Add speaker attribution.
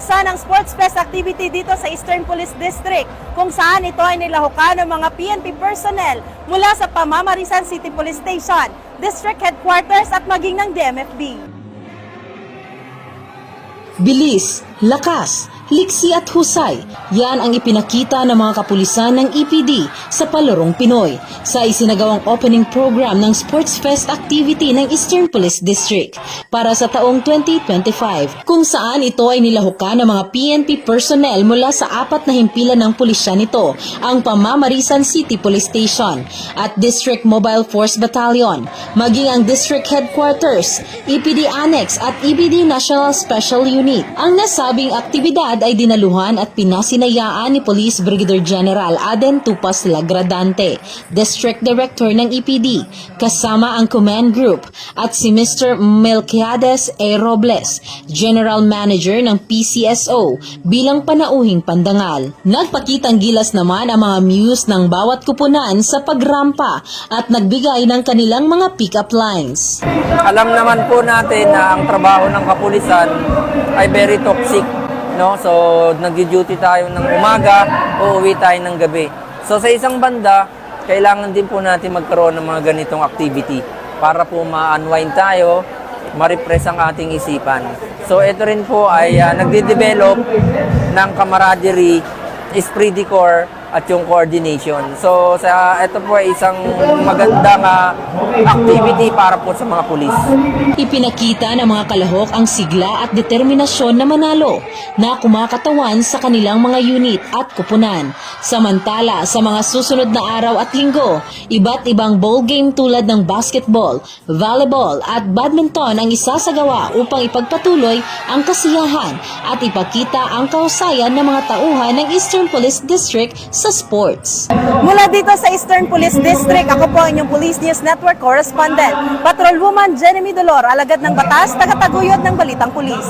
Speaker 1: Binuksan ang Sports Fest activity dito sa Eastern Police District kung saan ito ay nilahukan ng mga PNP personnel mula sa Pamamarisan City Police Station, District Headquarters at maging ng DMFB.
Speaker 2: Bilis, lakas, liksi at husay, yan ang ipinakita ng mga kapulisan ng EPD sa Palarong Pinoy sa isinagawang opening program ng Sports Fest activity ng Eastern Police District para sa taong 2025 kung saan ito ay nilahukan ng mga PNP personnel mula sa 4 na himpilan ng pulisya nito, ang Pamamarisan City Police Station at District Mobile Force Battalion, maging ang District Headquarters, EPD Annex at EPD National Special Unit. Ang nasabing aktibidad ay dinaluhan at pinasinayaan ni Police Brigadier General Aden Tupas Lagradante, District Director ng EPD, kasama ang Command Group at si Mr. Melquiades A. Robles, General Manager ng PCSO bilang panauhing pandangal. Nagpakitang gilas naman ang mga muse ng bawat kupunan sa pagrampa at nagbigay ng kanilang mga pick-up lines.
Speaker 3: Alam naman po natin na ang trabaho ng kapulisan ay very toxic. No? So, nag-duty tayo ng umaga, uuwi tayo ng gabi. So, sa isang banda, kailangan din po natin magkaroon ng mga ganitong activity para po ma-unwind tayo, ma-refresh ang ating isipan. So, ito rin po ay nagde-develop ng camaraderie, esprit de corps, at yung coordination. So, ito po ay isang magandang activity para po sa mga pulis.
Speaker 2: Ipinakita ng mga kalahok ang sigla at determinasyon na manalo na kumakatawan sa kanilang mga unit at kupunan. Samantala, sa mga susunod na araw at linggo, iba't ibang ball game tulad ng basketball, volleyball at badminton ang isasagawa upang ipagpatuloy ang kasiyahan at ipakita ang kahusayan ng mga tauhan ng Eastern Police District sa sports.
Speaker 1: Mula dito sa Eastern Police District, ako po ang inyong Police News Network Correspondent, Patrolwoman Jenny Dolor, alagad ng batas, tagataguyod ng Balitang Pulis.